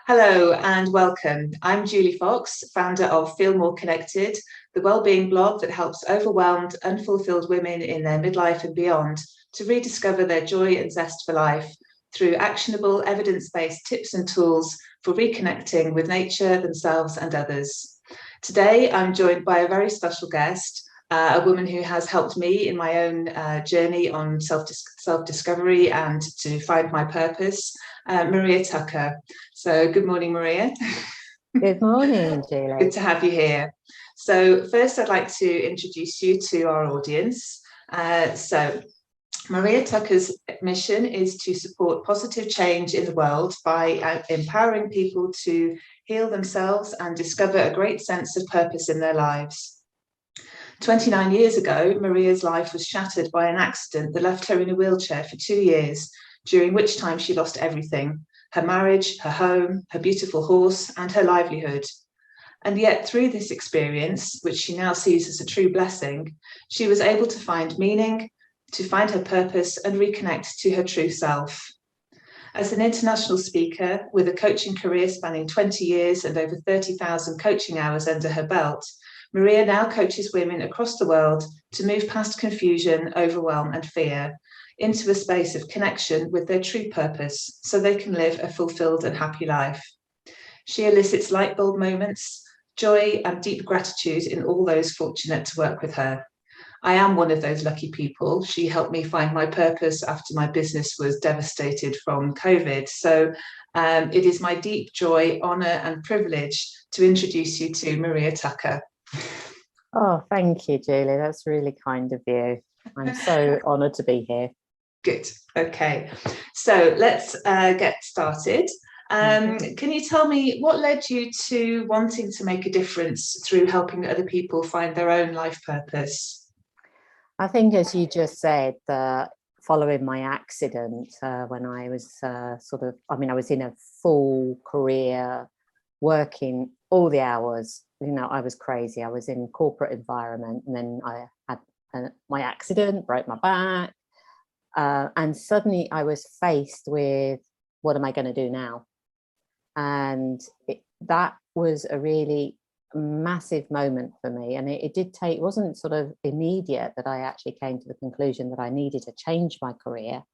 Hello and welcome. I'm Julie Fox, founder of Feel More Connected, the wellbeing blog that helps overwhelmed, unfulfilled women in their midlife and beyond to rediscover their joy and zest for life through actionable, evidence-based tips and tools for reconnecting with nature, themselves and others. Today, I'm joined by a very special guest, a woman who has helped me in my own journey on self-discovery and to find my purpose, Maria Tucker. So good morning, Maria. Good morning, Julie. Good to have you here. So first, I'd like to introduce you to our audience. Maria Tucker's mission is to support positive change in the world by empowering people to heal themselves and discover a great sense of purpose in their lives. 29 years ago, Maria's life was shattered by an accident that left her in a wheelchair for 2 years, during which time she lost everything: her marriage, her home, her beautiful horse, and her livelihood. And yet, through this experience, which she now sees as a true blessing, she was able to find meaning, to find her purpose, and reconnect to her true self. As an international speaker with a coaching career spanning 20 years and over 30,000 coaching hours under her belt, Maria now coaches women across the world to move past confusion, overwhelm, and fear into a space of connection with their true purpose so they can live a fulfilled and happy life. She elicits light bulb moments, joy, and deep gratitude in all those fortunate to work with her. I am one of those lucky people. She helped me find my purpose after my business was devastated from COVID. So it is my deep joy, honour, and privilege to introduce you to Maria Tucker. Oh, thank you, Julie. That's really kind of you. I'm so honoured to be here. Good. Okay. So let's get started. Can you tell me what led you to wanting to make a difference through helping other people find their own life purpose? I think, as you just said, following my accident, when I was I was in a full career, working all the hours. I was crazy. I was in corporate environment, and then I had my accident, broke my back, and suddenly I was faced with, what am I going to do now? And that was a really massive moment for me. And it wasn't sort of immediate that I actually came to the conclusion that I needed to change my career,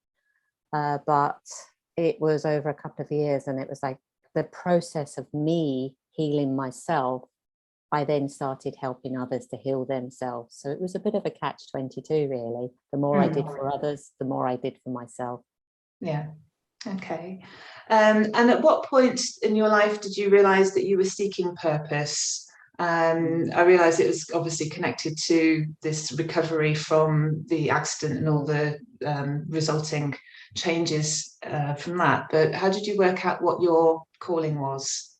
but it was over a couple of years, and it was like the process of me healing myself. I then started helping others to heal themselves. So it was a bit of a catch-22, really. The more I did for others, the more I did for myself. Yeah. Okay. And at what point in your life did you realise that you were seeking purpose? I realised it was obviously connected to this recovery from the accident and all the resulting changes from that. But how did you work out what your calling was?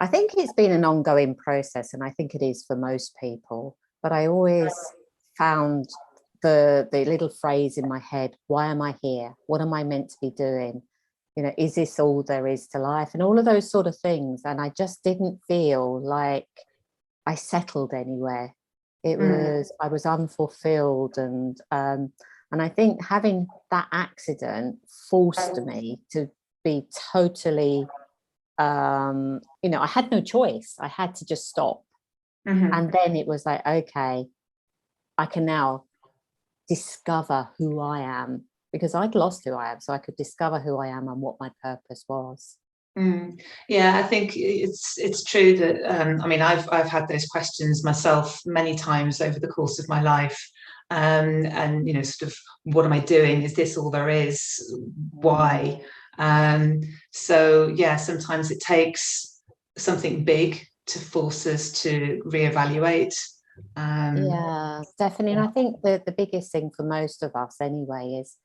I think it's been an ongoing process, and I think it is for most people. But I always found the little phrase in my head: why am I here? What am I meant to be doing? Is this all there is to life? And all of those sort of things. And I just didn't feel like I settled anywhere. I was unfulfilled. And I think having that accident forced me to be totally, I had no choice. I had to just stop. And then it was like, okay, I can now discover who I am, because I'd lost who I am, so I could discover who I am and what my purpose was. Yeah, I think it's true that I've had those questions myself many times over the course of my life, and sort of, what am I doing? Is this all there is? Why? So yeah, sometimes it takes something big to force us to reevaluate. Yeah, definitely. And I think the biggest thing for most of us anyway is,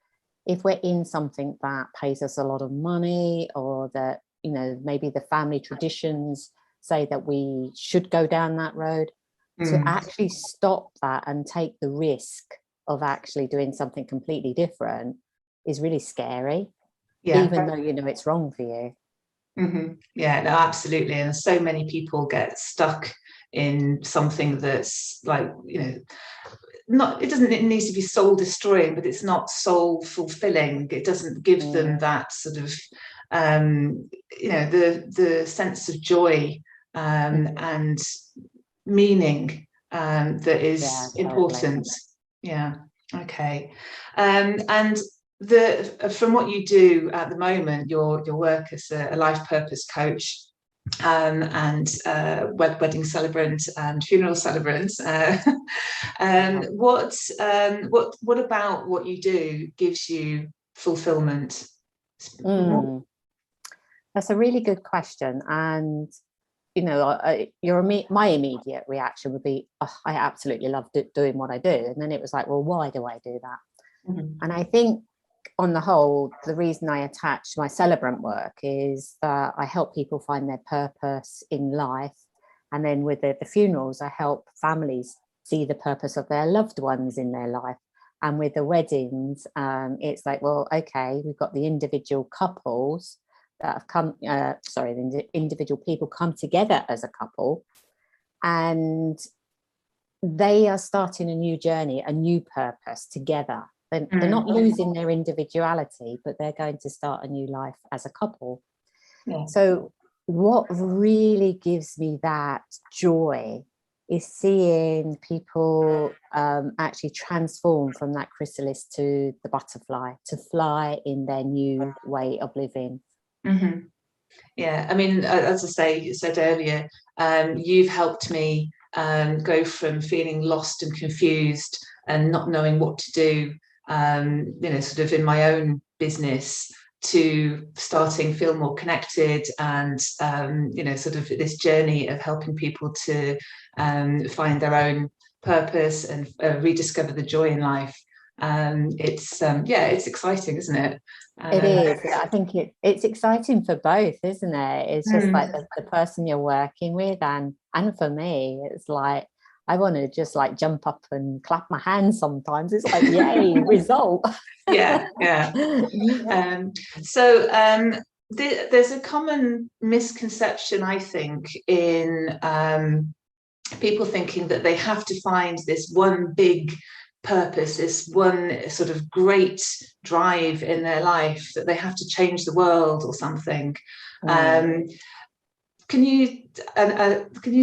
if we're in something that pays us a lot of money, or that, maybe the family traditions say that we should go down that road, to actually stop that and take the risk of actually doing something completely different is really scary, even though it's wrong for you. Yeah, no, absolutely. And so many people get stuck in something that's like, it needs to be soul destroying, but it's not soul fulfilling. It doesn't give them that sort of the sense of joy and meaning that is important. Totally. Yeah. Okay. And from what you do at the moment, your work as a life purpose coach, and wedding celebrant and funeral celebrant. What about what you do gives you fulfillment? That's a really good question. And my immediate reaction would be, oh, I absolutely love doing what I do. And then it was like, well, why do I do that? Mm-hmm. And I think on the whole, the reason I attach my celebrant work is that I help people find their purpose in life. And then with the funerals, I help families see the purpose of their loved ones in their life. And with the weddings, it's like, well, okay, we've got the individual couples that have come, the individual people come together as a couple, and they are starting a new journey, a new purpose together. They're not losing their individuality, but they're going to start a new life as a couple. Yeah. So what really gives me that joy is seeing people actually transform from that chrysalis to the butterfly, to fly in their new way of living. Mm-hmm. Yeah, I mean, as I said earlier, you've helped me go from feeling lost and confused and not knowing what to do, sort of in my own business, to starting feel more connected and, sort of this journey of helping people to find their own purpose and rediscover the joy in life. It's exciting, isn't it? It is. I think it's exciting for both, isn't it? It's just like the person you're working with, and for me, it's like I want to just like jump up and clap my hands sometimes. It's like, yay, result. Yeah. There's a common misconception, I think, in people thinking that they have to find this one big purpose, this one sort of great drive in their life, that they have to change the world or something. Can you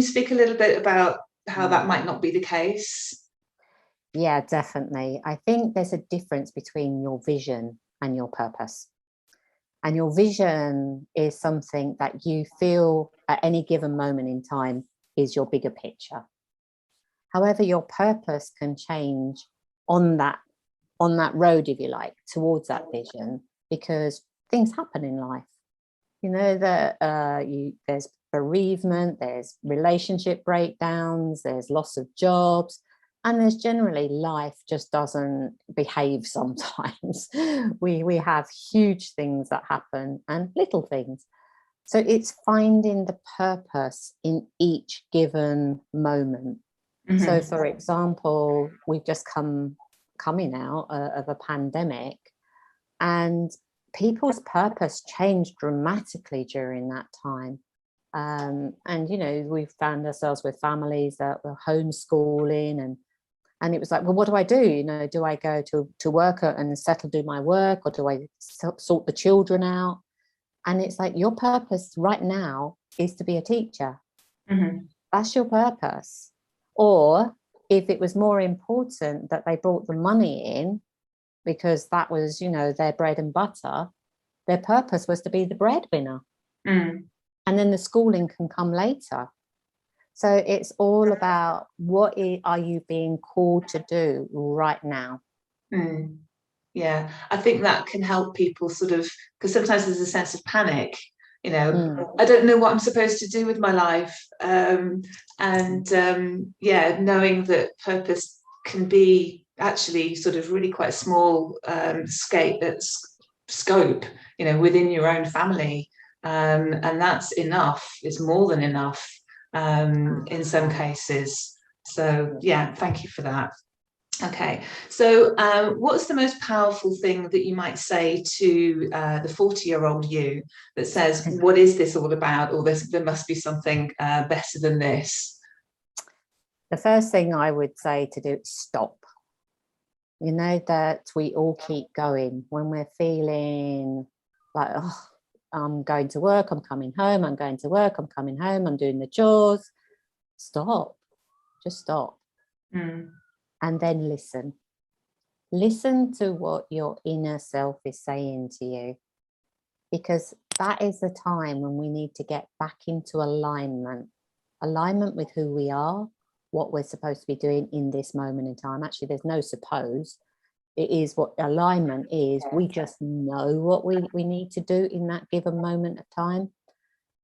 speak a little bit about how that might not be the case? Yeah, definitely. I think there's a difference between your vision and your purpose. And your vision is something that you feel at any given moment in time is your bigger picture. However, your purpose can change on that road, if you like, towards that vision, because things happen in life. You know that there's bereavement, there's relationship breakdowns, there's loss of jobs, and there's generally life just doesn't behave sometimes. we have huge things that happen and little things. So it's finding the purpose in each given moment. Mm-hmm. So, for example, we've just coming out of a pandemic, and people's purpose changed dramatically during that time. And, we've found ourselves with families that were homeschooling, and it was like, well, what do I do? Do I go to work and do my work, or do I sort the children out? And it's like, your purpose right now is to be a teacher. Mm-hmm. That's your purpose. Or if it was more important that they brought the money in, because that was, their bread and butter, their purpose was to be the breadwinner. And then the schooling can come later. So it's all about what are you being called to do right now? Yeah, I think that can help people sort of, because sometimes there's a sense of panic. I don't know what I'm supposed to do with my life. Knowing that purpose can be actually sort of really quite a small scope, within your own family. And that's enough. It's more than enough in some cases. So, yeah, thank you for that. Okay, so what's the most powerful thing that you might say to the 40-year-old you that says, what is this all about? Or there must be something better than this? The first thing I would say to do is stop. That we all keep going when we're feeling like, I'm going to work, I'm coming home, I'm going to work, I'm coming home, I'm doing the chores. Stop. Just stop. Mm. And then listen. Listen to what your inner self is saying to you, because that is the time when we need to get back into alignment with who we are, what we're supposed to be doing in this moment in time. Actually, there's no suppose. It is what alignment is. We just know what we need to do in that given moment of time.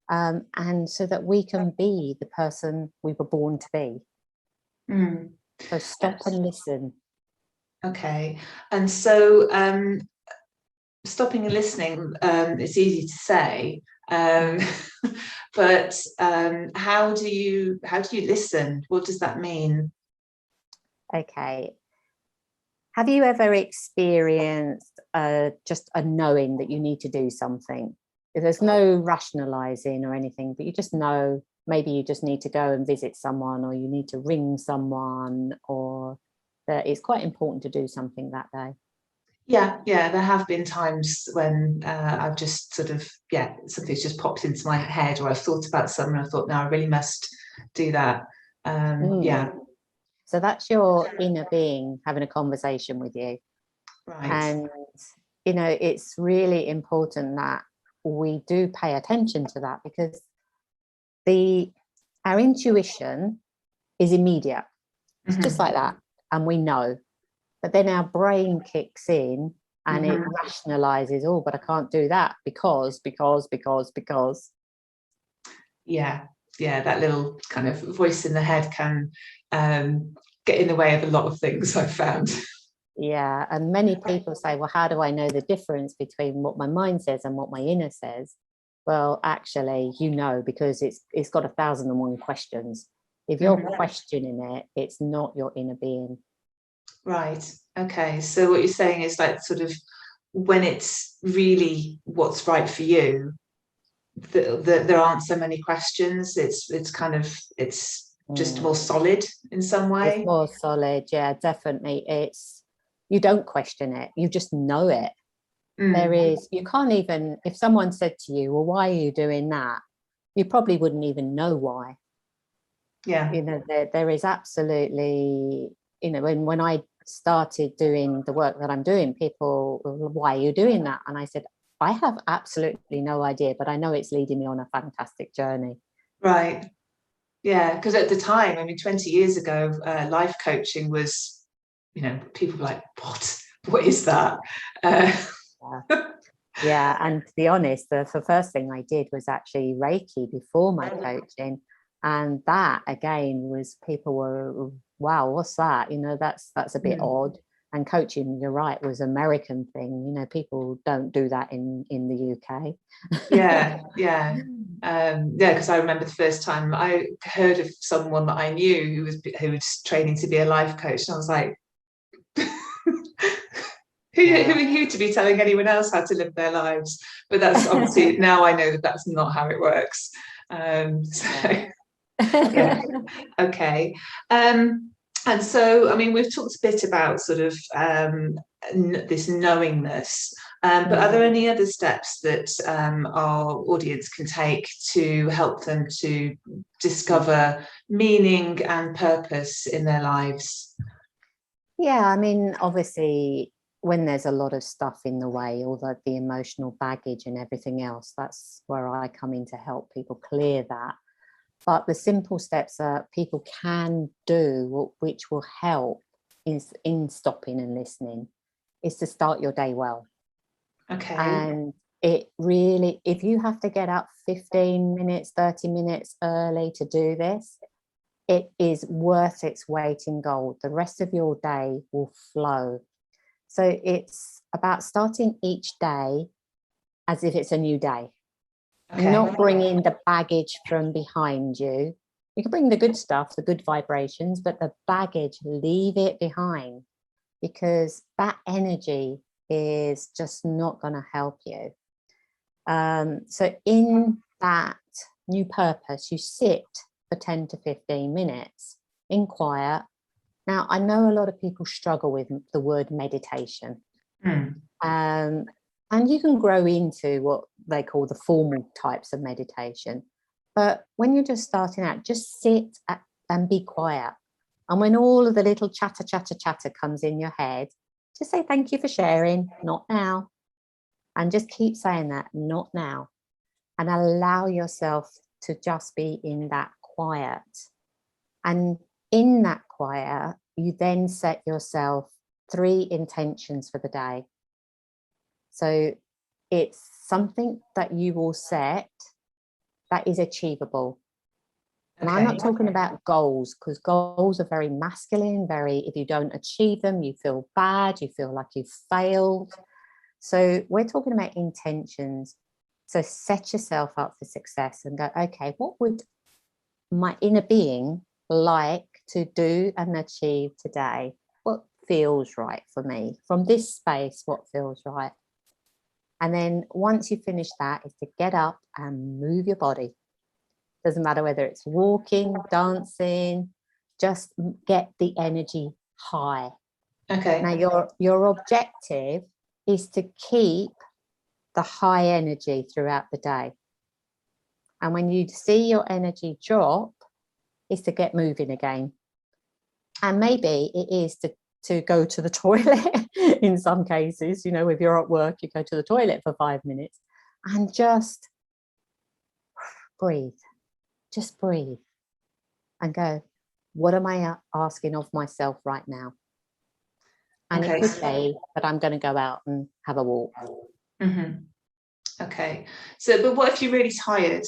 And so that we can be the person we were born to be. Mm. So stop and listen. Okay. And so stopping and listening, it's easy to say, but how do you listen? What does that mean? Okay. Have you ever experienced just a knowing that you need to do something? There's no rationalizing or anything, but you just know, maybe you just need to go and visit someone, or you need to ring someone, or that it's quite important to do something that day. Yeah, there have been times when I've just sort of, something's just popped into my head, or I've thought about something and I thought, no, I really must do that. Yeah. So that's your inner being having a conversation with you. Right. And, you know, it's really important that we do pay attention to that, because our intuition is immediate. It's just like that. And we know. But then our brain kicks in and it rationalizes, oh, but I can't do that because. Yeah, that little kind of voice in the head can get in the way of a lot of things, I've found. Yeah, and many people say, well, how do I know the difference between what my mind says and what my inner says? Well, actually, you know, because it's got 1,001 questions. If you're questioning it, it's not your inner being. Right. Okay. So what you're saying is, like, sort of when it's really what's right for you, there aren't so many questions. It's just more solid in some way. It's more solid. Yeah, definitely. You don't question it. You just know it. You can't even, if someone said to you, well, why are you doing that? You probably wouldn't even know why. Yeah. You know, there is absolutely, you know, when I started doing the work that I'm doing, people, why are you doing that? And I said, I have absolutely no idea, but I know it's leading me on a fantastic journey. Right. Yeah, because at the time, I mean, 20 years ago, life coaching was, you know, people were like, what is that? Yeah, and to be honest, the first thing I did was actually Reiki before my coaching. And that again was, people were, wow, what's that? You know, that's a bit odd. And coaching, you're right, was an American thing. You know, people don't do that in the UK. Yeah, because I remember the first time I heard of someone that I knew who was training to be a life coach, and I was like, who are you to be telling anyone else how to live their lives? But that's obviously, now I know that that's not how it works. Okay. And so, I mean, we've talked a bit about sort of this knowingness, but are there any other steps that our audience can take to help them to discover meaning and purpose in their lives? Yeah, I mean, obviously, when there's a lot of stuff in the way, all the emotional baggage and everything else, that's where I come in to help people clear that. But the simple steps that people can do, which will help in stopping and listening, is to start your day well. Okay. And it really, if you have to get up 15 minutes, 30 minutes early to do this, it is worth its weight in gold. The rest of your day will flow. So it's about starting each day as if it's a new day. Okay. Not bringing the baggage from behind you. You can bring the good stuff, the good vibrations, but the baggage, leave it behind, because that energy is just not going to help you. So in that new purpose, you sit for 10 to 15 minutes in quiet. Now, I know a lot of people struggle with the word meditation. And you can grow into what they call the formal types of meditation. But when you're just starting out, just sit and be quiet. And when all of the little chatter, chatter, chatter comes in your head, just say, thank you for sharing, not now. And just keep saying that, not now. And allow yourself to just be in that quiet. And in that quiet, you then set yourself 3 intentions for the day. So it's something that you will set that is achievable. And I'm not talking about goals, because goals are very masculine, if you don't achieve them, you feel bad, you feel like you've failed. So we're talking about intentions. So set yourself up for success and go, okay, what would my inner being like to do and achieve today? What feels right for me? From this space, what feels right? And then once you finish that, is to get up and move your body. Doesn't matter whether it's walking, dancing, just get the energy high. Okay. Now your objective is to keep the high energy throughout the day. And when you see your energy drop, is to get moving again. And maybe it is to go to the toilet in some cases, you know, if you're at work, you go to the toilet for 5 minutes and just breathe. Just breathe and go, what am I asking of myself right now? And it could be that I'm going to go out and have a walk. Mm-hmm. Okay. So, but what if you're really tired?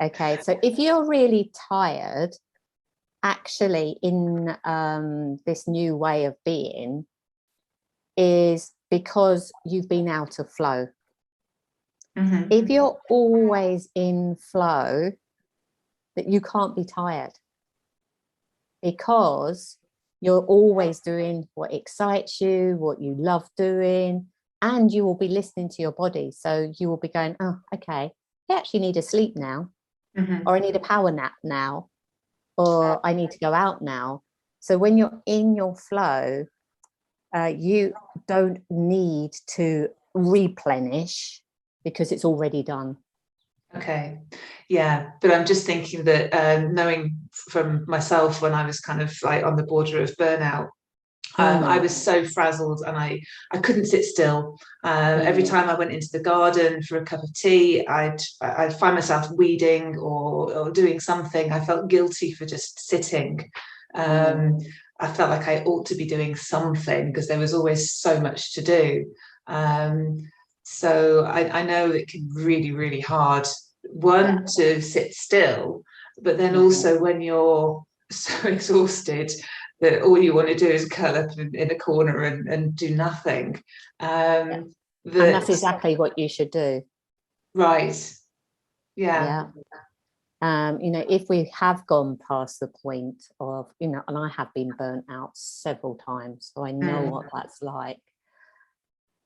Okay. So if you're really tired, actually in this new way of being is because you've been out of flow. Mm-hmm. If you're always in flow, that you can't be tired, because you're always doing what excites you, what you love doing, and you will be listening to your body. So you will be going, oh, okay, I actually need to sleep now, Mm-hmm. or I need a power nap now, or I need to go out now. So when you're in your flow, you don't need to replenish because it's already done. Okay. Yeah. But I'm just thinking that knowing from myself when I was kind of like on the border of burnout, I was so frazzled and I couldn't sit still. Every time I went into the garden for a cup of tea, I'd find myself weeding or doing something. I felt guilty for just sitting. I felt like I ought to be doing something because there was always so much to do. So I know it can really, really hard, one, to sit still, but then also when you're so exhausted that all you want to do is curl up in a corner and do nothing. And that's exactly what you should do. Right. Yeah. You know, if we have gone past the point of, you know, and I have been burnt out several times, so I know what that's like,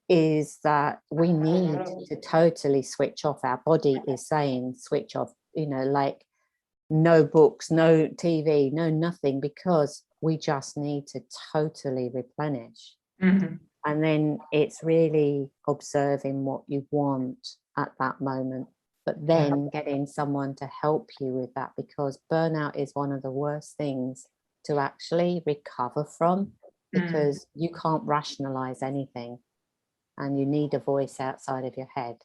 is that we need to totally switch off. Our body is saying switch off, you know, like no books, no TV, no nothing, because we just need to totally replenish. And then it's really observing what you want at that moment, but then getting someone to help you with that, because burnout is one of the worst things to actually recover from, because you can't rationalize anything and you need a voice outside of your head.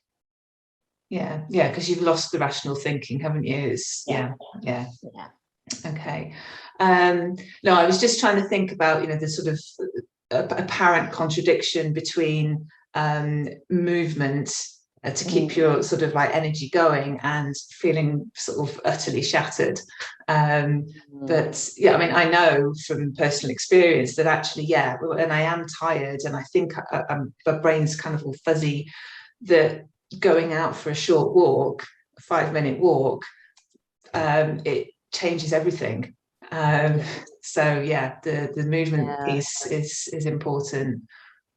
Yeah, because you've lost the rational thinking, haven't you? Yeah. Okay. No, I was just trying to think about, you know, the sort of apparent contradiction between movement to keep your sort of like energy going and feeling sort of utterly shattered. But yeah, I mean, I know from personal experience that actually, and I am tired and I think my brain's kind of all fuzzy, that going out for a short walk, a 5-minute walk, it changes everything. So yeah, the movement piece is important.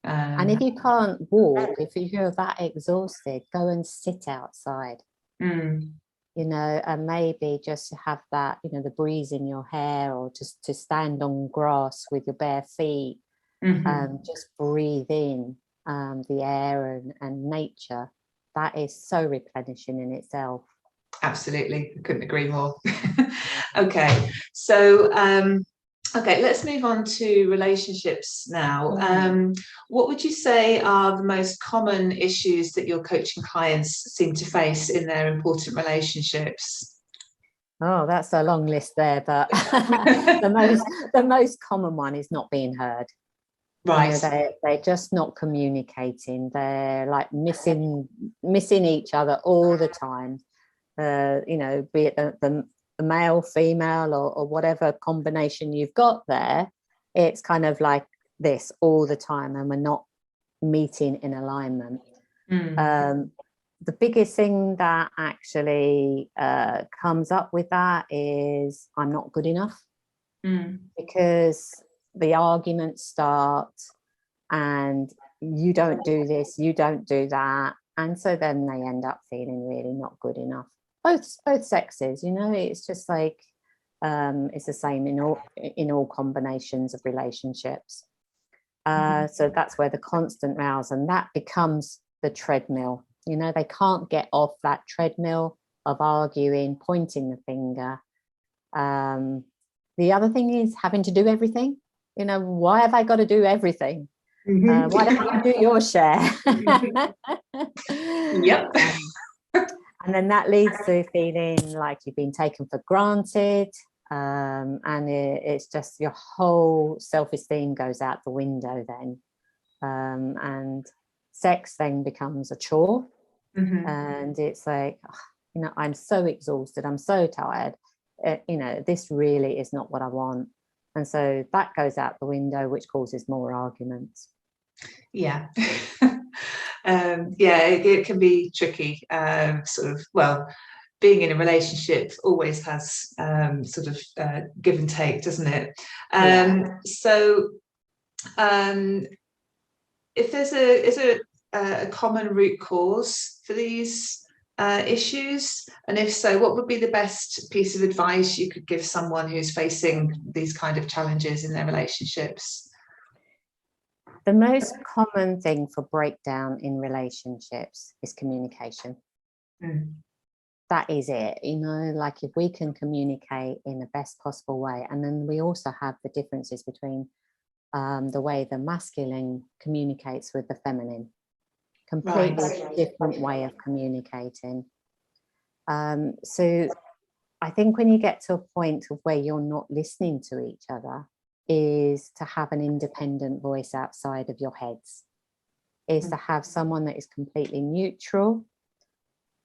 And if you can't walk, if you're that exhausted, go and sit outside. You know, and maybe just to have that, you know, the breeze in your hair, or just to stand on grass with your bare feet and just breathe in. the air and nature, that is so replenishing in itself. Absolutely, I couldn't agree more. Okay, so okay, let's move on to relationships now. What would you say are the most common issues that your coaching clients seem to face in their important relationships? Oh, that's a long list there, but the most common one is not being heard. Right. They're just not communicating. They're like missing each other all the time. Be it the male, female, or whatever combination you've got there, it's kind of like this all the time, and we're not meeting in alignment. The biggest thing that actually comes up with that is I'm not good enough, because the arguments start and you don't do this, you don't do that, and so then they end up feeling really not good enough. Both sexes, it's just like it's the same in all combinations of relationships. So that's where the constant rows, and that becomes the treadmill. They can't get off that treadmill of arguing, pointing the finger. The other thing is having to do everything. Why have I got to do everything? Why don't you do your share? Yep. And then that leads to feeling like you've been taken for granted, and it's just your whole self-esteem goes out the window then, and sex then becomes a chore. And it's like, I'm so exhausted, I'm so tired, this really is not what I want. And so that goes out the window, which causes more arguments. Yeah. It can be tricky. Being in a relationship always has give and take, doesn't it? So if is there a common root cause for these issues, and if so, what would be the best piece of advice you could give someone who's facing these kind of challenges in their relationships? The most common thing for breakdown in relationships is communication. That is it. Like if we can communicate in the best possible way, and then we also have the differences between the way the masculine communicates with the feminine. Completely different way of communicating. So I think when you get to a point of where you're not listening to each other, is to have an independent voice outside of your heads, is to have someone that is completely neutral.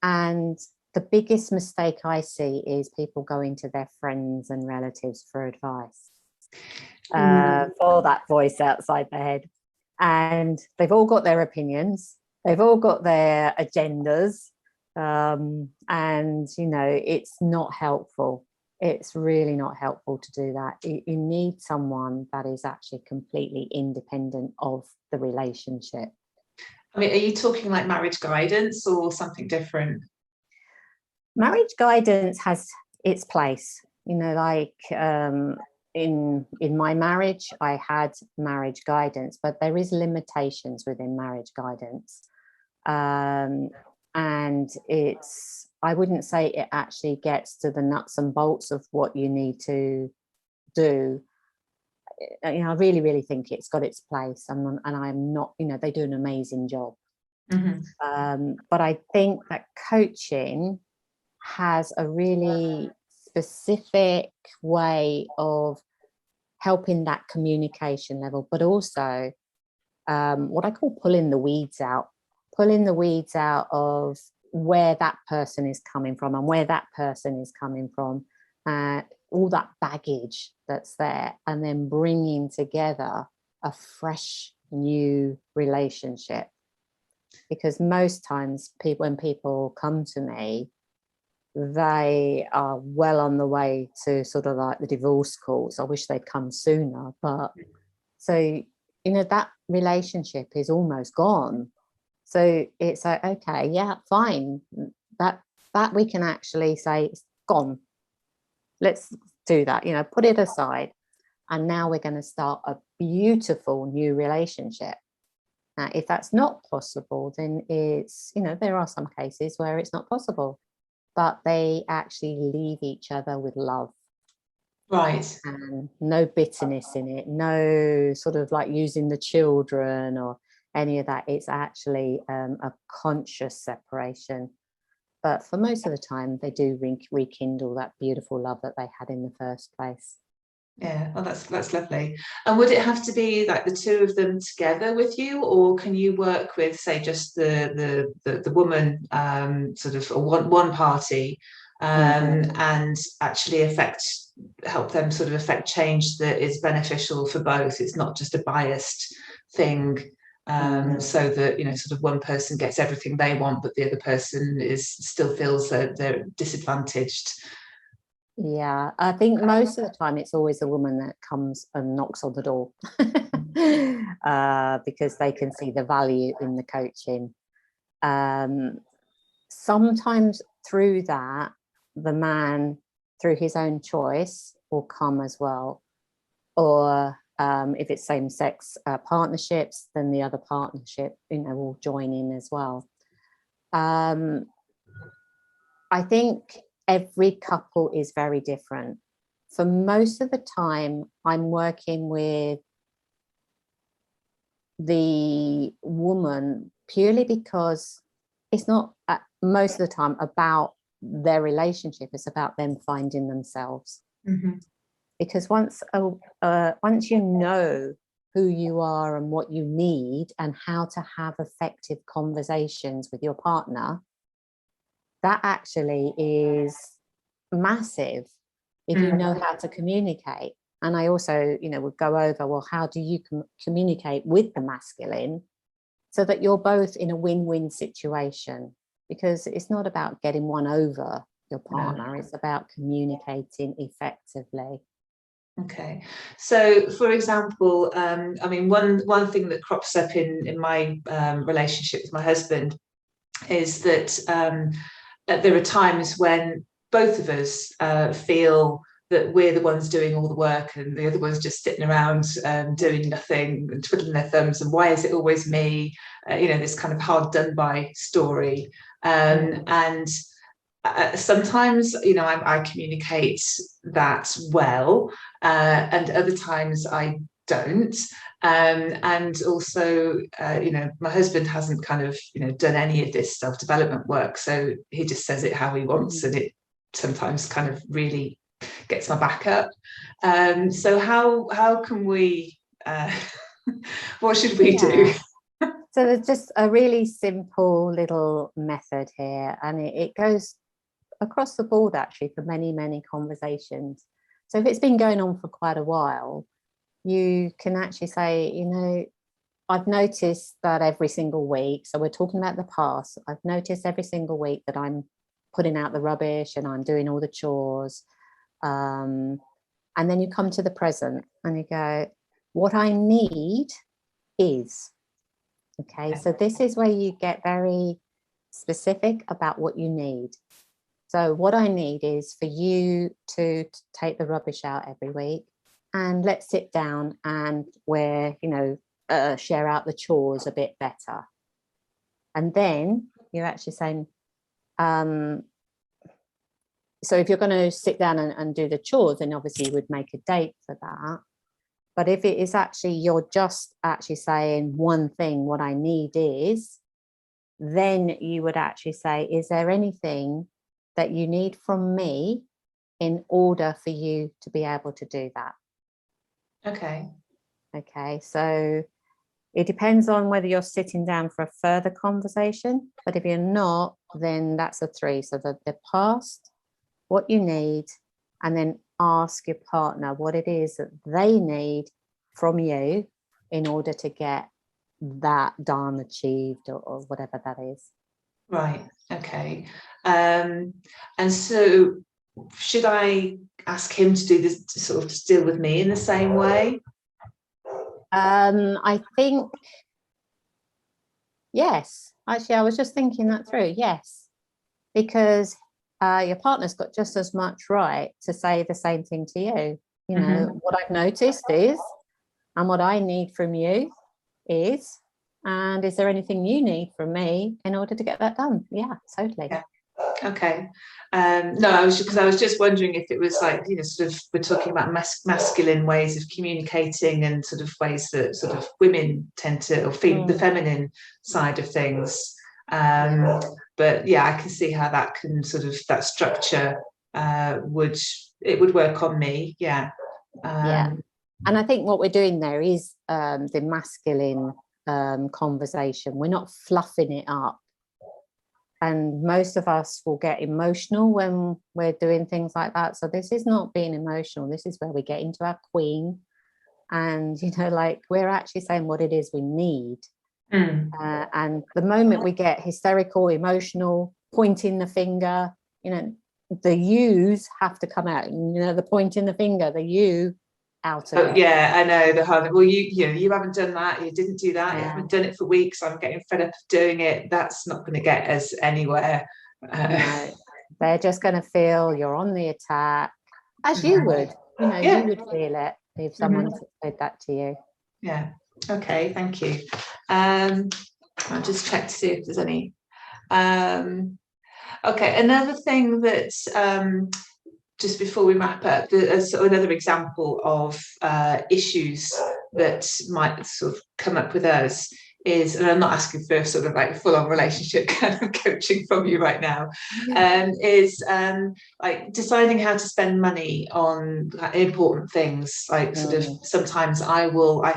And the biggest mistake I see is people going to their friends and relatives for advice, for that voice outside their head. And they've all got their opinions, they've all got their agendas, and it's not helpful. It's really not helpful to do that. You need someone that is actually completely independent of the relationship. I mean, are you talking like marriage guidance or something different? Marriage guidance has its place. Like in my marriage, I had marriage guidance, but there is limitations within marriage guidance. And I wouldn't say it actually gets to the nuts and bolts of what you need to do. I really, really think it's got its place, and I'm not, they do an amazing job. But I think that coaching has a really specific way of helping that communication level, but also what I call pulling the weeds out of where that person is coming from and where that person is coming from, all that baggage that's there, and then bringing together a fresh new relationship. Because most times when people come to me, they are well on the way to sort of like the divorce courts. I wish they'd come sooner, but so that relationship is almost gone. So it's like, okay, yeah, fine, that we can actually say it's gone, let's do that, put it aside, and now we're going to start a beautiful new relationship. Now, if that's not possible, then it's, there are some cases where it's not possible, but they actually leave each other with love. Right. And no bitterness in it, no sort of like using the children or any of that. It's actually a conscious separation. But for most of the time, they do rekindle that beautiful love that they had in the first place. Yeah, well, that's lovely. And would it have to be like the two of them together with you, or can you work with, say, just the woman, sort of, or one party, and actually help them sort of affect change that is beneficial for both? It's not just a biased thing, so that sort of one person gets everything they want, but the other person still feels that they're disadvantaged. Yeah, I think most of the time it's always a woman that comes and knocks on the door because they can see the value in the coaching. Sometimes through that, the man, through his own choice, will come as well. Or if it's same-sex partnerships, then the other partnership, will join in as well. I think every couple is very different. For most of the time, I'm working with the woman purely because it's not most of the time about their relationship. It's about them finding themselves. Because once you know who you are and what you need and how to have effective conversations with your partner, that actually is massive if you know how to communicate. And I also, would go over, well, how do you communicate with the masculine so that you're both in a win-win situation? Because it's not about getting one over your partner, it's about communicating effectively. Okay, so for example, I mean, one thing that crops up in my relationship with my husband is that there are times when both of us feel that we're the ones doing all the work and the other one's just sitting around doing nothing and twiddling their thumbs, and why is it always me? This kind of hard done by story. And sometimes, I communicate that well, and other times I don't. And also, my husband hasn't kind of, done any of this self-development work, so he just says it how he wants, and it sometimes kind of really gets my back up. So how can we? What should we do? So there's just a really simple little method here, and it goes across the board actually for many, many conversations. So if it's been going on for quite a while, you can actually say, I've noticed that every single week, so we're talking about the past, I've noticed every single week that I'm putting out the rubbish and I'm doing all the chores. And then you come to the present and you go, what I need is, okay, so this is where you get very specific about what you need. So what I need is for you to take the rubbish out every week, and let's sit down and share out the chores a bit better. And then you're actually saying, so if you're going to sit down and do the chores, then obviously you would make a date for that. But if it is actually, you're just actually saying one thing, what I need is, then you would actually say, is there anything that you need from me in order for you to be able to do that? Okay, so it depends on whether you're sitting down for a further conversation, but if you're not, then that's a 3. So the past, what you need, and then ask your partner what it is that they need from you in order to get that done, achieved, or whatever that is. Right. Okay. And so should I ask him to do this, to sort of deal with me in the same way? I think, yes. Actually, I was just thinking that through. Yes, because your partner's got just as much right to say the same thing to you. What I've noticed is, and what I need from you is, And is there anything you need from me in order to get that done? Yeah, totally. Yeah. Okay. No, I was just wondering if it was like, sort of, we're talking about masculine ways of communicating and sort of ways that sort of women tend to, or the feminine side of things. But yeah, I can see how that can sort of, that structure would work on me. Yeah. Yeah. And I think what we're doing there is the masculine conversation. We're not fluffing it up. And most of us will get emotional when we're doing things like that. So this is not being emotional. This is where we get into our queen. And, like, we're actually saying what it is we need. And the moment we get hysterical, emotional, pointing the finger, the yous have to come out. The pointing the finger, the you out of it. Yeah, I know, the hard. Well, you haven't done that. You didn't do that. You haven't done it for weeks. I'm getting fed up of doing it. That's not going to get us anywhere. No, they're just going to feel you're on the attack, as you would. You would feel it if someone said that to you. Yeah. Okay. Thank you. I'll just check to see if there's any. Okay. Another thing that just before we wrap up, another example of issues that might sort of come up with us is, and I'm not asking for sort of like full-on relationship kind of coaching from you right now, is like deciding how to spend money on important things. Like sort of sometimes I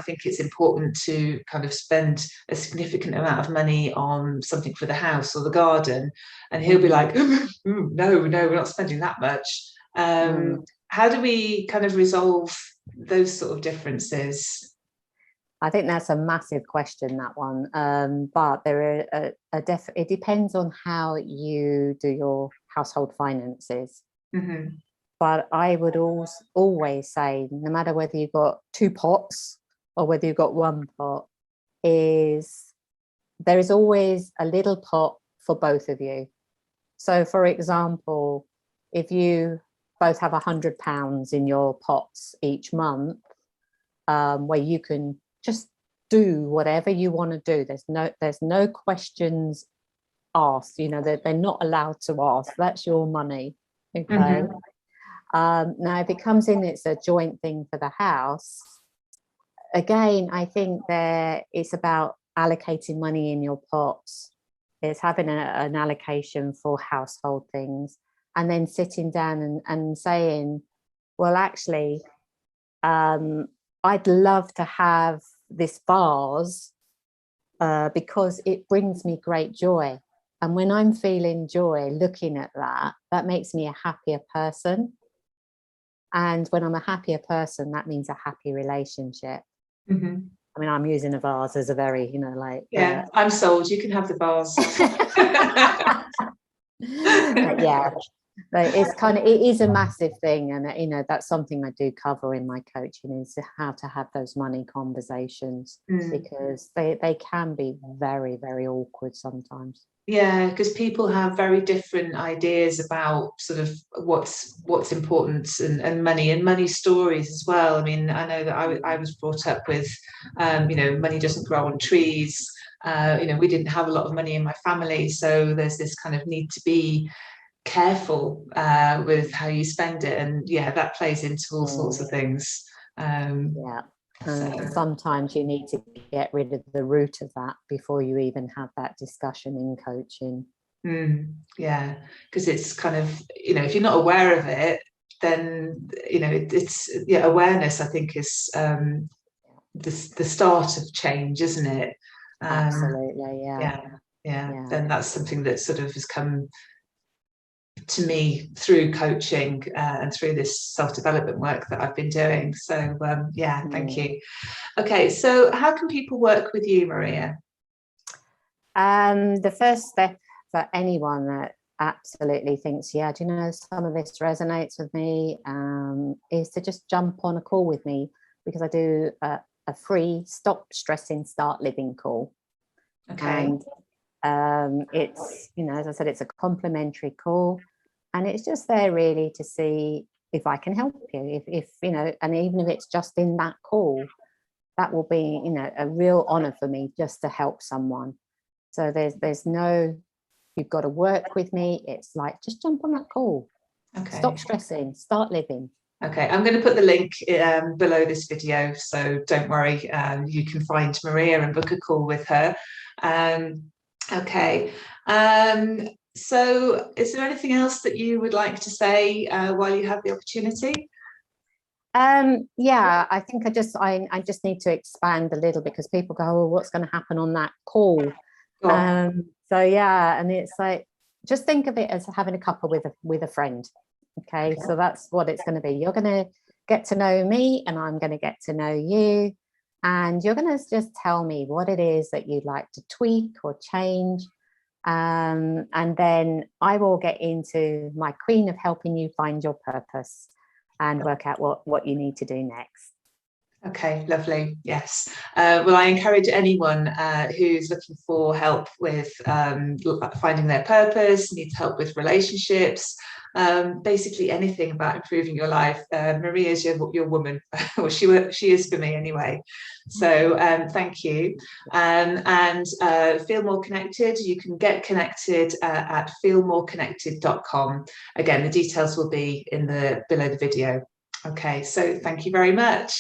think it's important to kind of spend a significant amount of money on something for the house or the garden, and he'll be like, no, we're not spending that much. How do we kind of resolve those sort of differences? I think that's a massive question, that one. But there are it depends on how you do your household finances. But I would always say, no matter whether you've got 2 pots or whether you've got 1 pot, there is always a little pot for both of you. So, for example, if you both have £100 in your pots each month, where you can just do whatever you want to do. There's no questions asked. They're not allowed to ask. That's your money. Okay. Now, if it comes in, it's a joint thing for the house. Again, I think it's about allocating money in your pots. It's having an allocation for household things, and then sitting down and saying, well, actually, I'd love to have this vase because it brings me great joy. And when I'm feeling joy looking at that makes me a happier person. And when I'm a happier person, that means a happy relationship. I mean, I'm using a vase as a very, Yeah, I'm sold. You can have the vase. But yeah. But it is a massive thing, and that's something I do cover in my coaching, is how to have those money conversations, because they can be very, very awkward sometimes. Yeah, because people have very different ideas about sort of what's important, and money stories as well. I mean, I know that I was brought up with money doesn't grow on trees. We didn't have a lot of money in my family, so there's this kind of need to be careful with how you spend it, and that plays into all sorts of things. Sometimes you need to get rid of the root of that before you even have that discussion in coaching. Because it's kind of, if you're not aware of it, then it's awareness, I think, is the start of change, isn't it? Absolutely. Then that's something that sort of has come to me through coaching and through this self-development work that I've been doing. So thank you. Okay, so how can people work with you, Maria? The first step for anyone that absolutely thinks, some of this resonates with me, is to just jump on a call with me, because I do a free Stop Stressing, Start Living call. Okay. And it's, as I said, it's a complimentary call, and it's just there really to see if I can help you, if and even if it's just in that call, that will be, you know, a real honor for me just to help someone. So there's no, you've got to work with me. It's like, just jump on that call. Okay. Stop stressing, start living. Okay, I'm going to put the link below this video, so don't worry, you can find Maria and book a call with her. Okay, so is there anything else that you would like to say while you have the opportunity? Yeah, I think I just need to expand a little, because people go, oh, what's going to happen on that call? So yeah, and it's like, just think of it as having a cuppa with a friend. Okay, so that's what it's going to be. You're going to get to know me, and I'm going to get to know you, and you're going to just tell me what it is that you'd like to tweak or change, and then I will get into my queen of helping you find your purpose and work out what you need to do next. Okay, lovely. Yes. Well, I encourage anyone who's looking for help with finding their purpose, needs help with relationships, basically anything about improving your life. Maria is your woman, or she is for me anyway. So thank you. And feel more connected. You can get connected at feelmoreconnected.com. Again, the details will be below the video. Okay, so thank you very much.